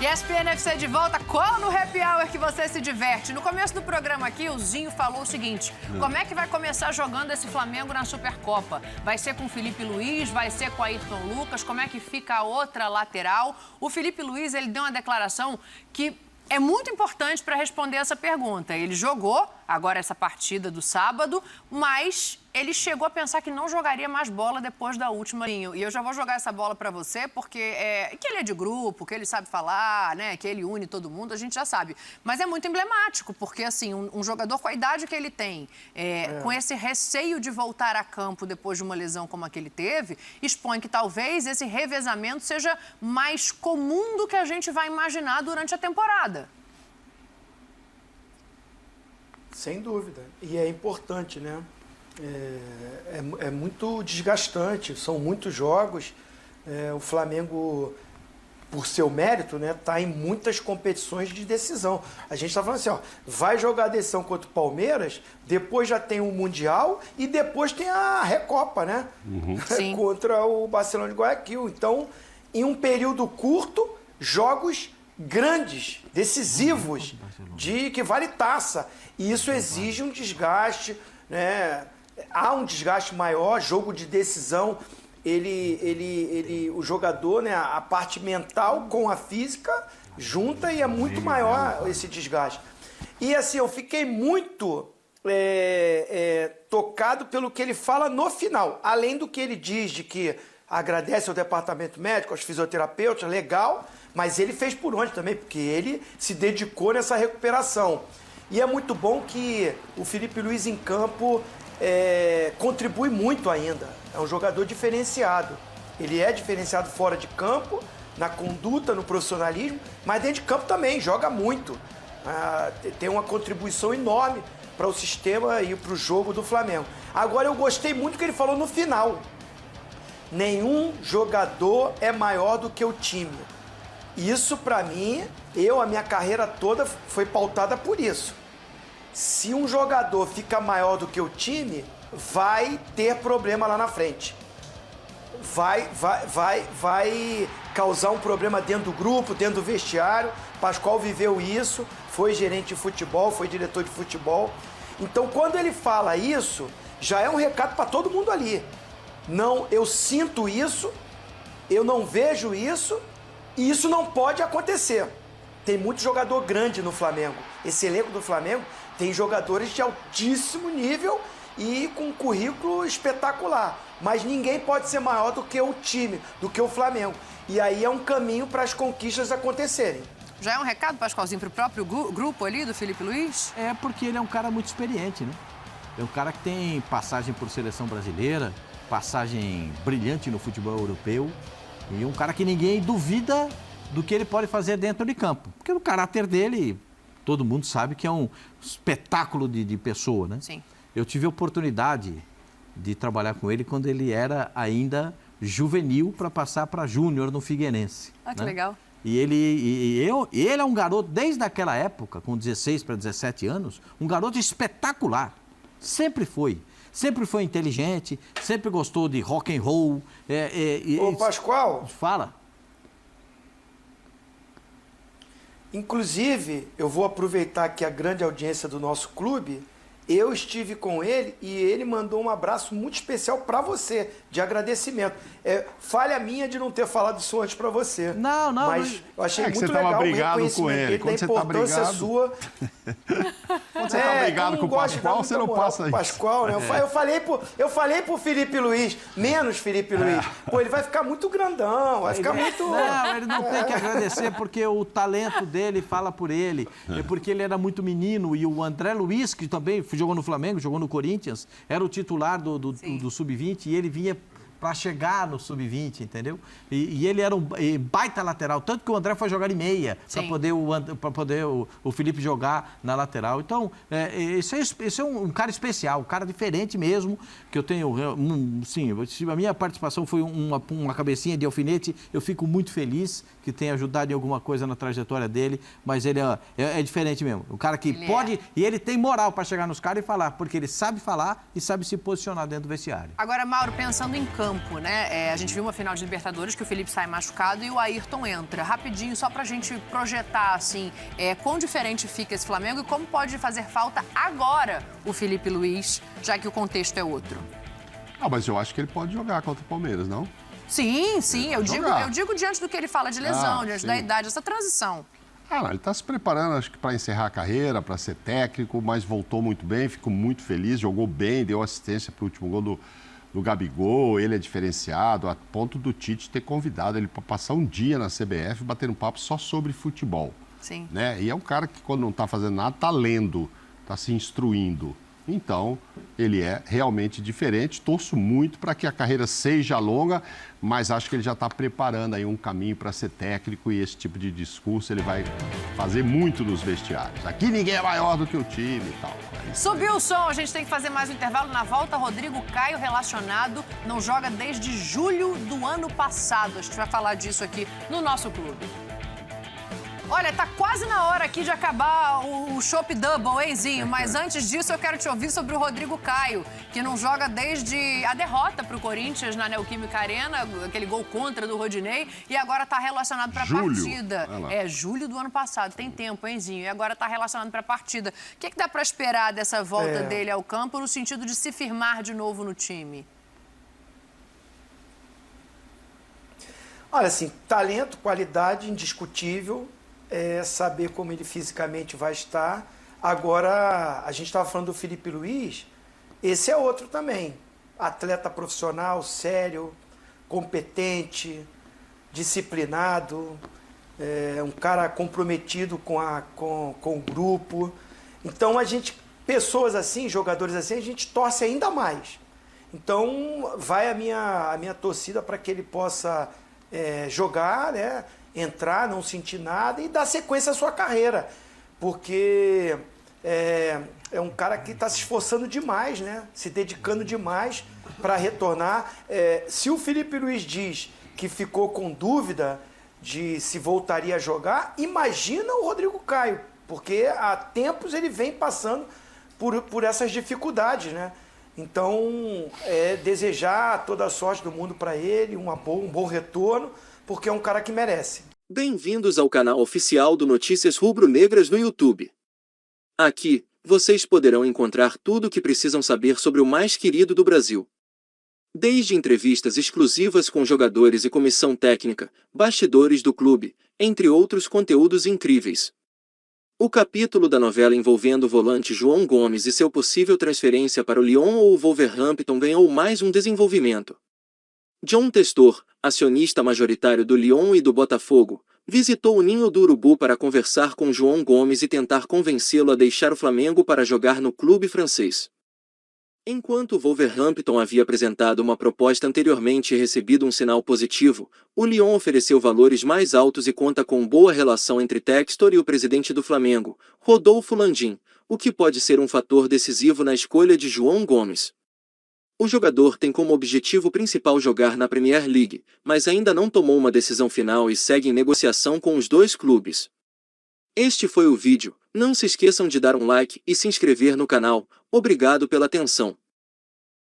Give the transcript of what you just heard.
ESPN FC de volta, cola no Happy Hour que você se diverte. No começo do programa aqui, o Zinho falou o seguinte: como é que vai começar jogando esse Flamengo na Supercopa? Vai ser com o Felipe Luiz, vai ser com o Ayrton Lucas, como é que fica a outra lateral? O Felipe Luiz, ele deu uma declaração que é muito importante para responder essa pergunta. Ele jogou agora essa partida do sábado, mas ele chegou a pensar que não jogaria mais bola depois da última. E eu já vou jogar essa bola para você, porque que ele é de grupo, que ele sabe falar, né, que ele une todo mundo, a gente já sabe. Mas é muito emblemático, porque assim, um jogador com a idade que ele tem, com esse receio de voltar a campo depois de uma lesão como a que ele teve, expõe que talvez esse revezamento seja mais comum do que a gente vai imaginar durante a temporada. Sem dúvida. E é importante, né? É muito desgastante, são muitos jogos. O Flamengo, por seu mérito, né, tá em muitas competições de decisão. A gente está falando assim, ó, vai jogar a decisão contra o Palmeiras, depois já tem o Mundial e depois tem a Recopa, né? Sim. Contra o Barcelona de Guayaquil. Então, em um período curto, jogos grandes, decisivos, de que vale taça. E isso exige um desgaste, né? Há um desgaste maior, jogo de decisão, o jogador, né, a parte mental com a física junta e é muito maior esse desgaste. E assim, eu fiquei muito tocado pelo que ele fala no final, além do que ele diz de que agradece ao departamento médico, aos fisioterapeutas, legal, mas ele fez por onde também, porque ele se dedicou nessa recuperação. E é muito bom que o Felipe Luiz em campo contribui muito ainda. É um jogador diferenciado. Ele é diferenciado fora de campo, na conduta, no profissionalismo, mas dentro de campo também, joga muito. Tem uma contribuição enorme para o sistema e para o jogo do Flamengo. Agora, eu gostei muito do que ele falou no final. Nenhum jogador é maior do que o time. Isso, para mim, a minha carreira toda foi pautada por isso. Se um jogador fica maior do que o time, vai ter problema lá na frente. Vai causar um problema dentro do grupo, dentro do vestiário. Pascoal viveu isso, foi gerente de futebol, foi diretor de futebol. Então, quando ele fala isso, já é um recado para todo mundo ali. Não, eu sinto isso, eu não vejo isso, e isso não pode acontecer. Tem muito jogador grande no Flamengo. Esse elenco do Flamengo tem jogadores de altíssimo nível e com um currículo espetacular. Mas ninguém pode ser maior do que o time, do que o Flamengo. E aí é um caminho para as conquistas acontecerem. Já é um recado, Pascoalzinho, para o próprio grupo ali do Felipe Luiz? É porque ele é um cara muito experiente, né? É um cara que tem passagem por seleção brasileira, passagem brilhante no futebol europeu e um cara que ninguém duvida do que ele pode fazer dentro de campo. Porque o caráter dele, todo mundo sabe que é um espetáculo de pessoa, né? Sim. Eu tive a oportunidade de trabalhar com ele quando ele era ainda juvenil para passar para júnior no Figueirense. Ah, que né? legal. E ele é um garoto, desde aquela época, com 16 para 17 anos, um garoto espetacular. Sempre foi. Sempre foi inteligente, sempre gostou de rock and roll. Ô, Pascoal. Fala. Inclusive, eu vou aproveitar aqui a grande audiência do nosso clube. Eu estive com ele e ele mandou um abraço muito especial para você, de agradecimento. Falha minha de não ter falado isso antes para você. Não. Mas eu achei muito você legal tava o brigado reconhecimento com ele. dele, Quando da você tá importância brigado... sua. Quando você está brigado com o Pascoal, você não passa isso. Pascoal, né? Eu falei pro Felipe Luiz, menos Felipe Luiz. Pô, ele vai ficar muito grandão, vai ficar muito... Não, ele não tem que agradecer porque o talento dele fala por ele. É porque ele era muito menino e o André Luiz, que também jogou no Flamengo, jogou no Corinthians, era o titular do Sub-20 e ele vinha para chegar no Sub-20, entendeu? E ele era um baita lateral, tanto que o André foi jogar de meia, para poder o Felipe jogar na lateral. Então, esse é um cara especial, um cara diferente mesmo, que eu tenho, sim, a minha participação foi uma cabecinha de alfinete, eu fico muito feliz que tenha ajudado em alguma coisa na trajetória dele, mas ele é diferente mesmo. O cara que e ele tem moral para chegar nos caras e falar, porque ele sabe falar e sabe se posicionar dentro do vestiário. Agora, Mauro, pensando em campo, campo, né? A gente viu uma final de Libertadores que o Felipe sai machucado e o Ayrton entra. Rapidinho, só pra gente projetar, assim, quão diferente fica esse Flamengo e como pode fazer falta agora o Felipe Luiz, já que o contexto é outro. Ah, mas eu acho que ele pode jogar contra o Palmeiras, não? Sim, eu digo diante do que ele fala de lesão, diante da idade, essa transição. Ah, não, ele está se preparando, acho que para encerrar a carreira, para ser técnico, mas voltou muito bem, ficou muito feliz, jogou bem, deu assistência para o último gol do Gabigol, ele é diferenciado, a ponto do Tite ter convidado ele para passar um dia na CBF, bater um papo só sobre futebol. Sim. Né? E é um cara que, quando não está fazendo nada, está lendo, está se instruindo. Então, ele é realmente diferente. Torço muito para que a carreira seja longa, mas acho que ele já está preparando aí um caminho para ser técnico e esse tipo de discurso ele vai fazer muito nos vestiários. Aqui ninguém é maior do que o time e tal. Subiu o som, a gente tem que fazer mais um intervalo. Na volta, Rodrigo Caio, relacionado, não joga desde julho do ano passado. A gente vai falar disso aqui no nosso clube. Olha, tá quase na hora aqui de acabar o Chopp Double, hein, Zinho? Mas antes disso, eu quero te ouvir sobre o Rodrigo Caio, que não joga desde a derrota pro Corinthians na Neoquímica Arena, aquele gol contra do Rodinei, e agora tá relacionado pra partida. Julho do ano passado, tem tempo, hein, Zinho? E agora tá relacionado pra partida. O que dá pra esperar dessa volta dele ao campo no sentido de se firmar de novo no time? Olha, assim, talento, qualidade indiscutível. Saber como ele fisicamente vai estar. Agora, a gente estava falando do Felipe Luiz, esse é outro também. Atleta profissional, sério, competente, disciplinado, um cara comprometido com o grupo. Então, pessoas assim, jogadores assim, a gente torce ainda mais. Então, vai a minha torcida para que ele possa jogar, né? Entrar, não sentir nada e dar sequência à sua carreira. Porque é um cara que está se esforçando demais, né? Se dedicando demais para retornar. Se o Felipe Luiz diz que ficou com dúvida de se voltaria a jogar, imagina o Rodrigo Caio, porque há tempos ele vem passando por essas dificuldades, né? Então, desejar toda a sorte do mundo para ele, um bom retorno, porque é um cara que merece. Bem-vindos ao canal oficial do Notícias Rubro-Negras no YouTube. Aqui, vocês poderão encontrar tudo o que precisam saber sobre o mais querido do Brasil. Desde entrevistas exclusivas com jogadores e comissão técnica, bastidores do clube, entre outros conteúdos incríveis. O capítulo da novela envolvendo o volante João Gomes e seu possível transferência para o Lyon ou o Wolverhampton ganhou mais um desenvolvimento. John Testor, acionista majoritário do Lyon e do Botafogo, visitou o Ninho do Urubu para conversar com João Gomes e tentar convencê-lo a deixar o Flamengo para jogar no clube francês. Enquanto o Wolverhampton havia apresentado uma proposta anteriormente e recebido um sinal positivo, o Lyon ofereceu valores mais altos e conta com boa relação entre Textor e o presidente do Flamengo, Rodolfo Landim, o que pode ser um fator decisivo na escolha de João Gomes. O jogador tem como objetivo principal jogar na Premier League, mas ainda não tomou uma decisão final e segue em negociação com os dois clubes. Este foi o vídeo, não se esqueçam de dar um like e se inscrever no canal. Obrigado pela atenção.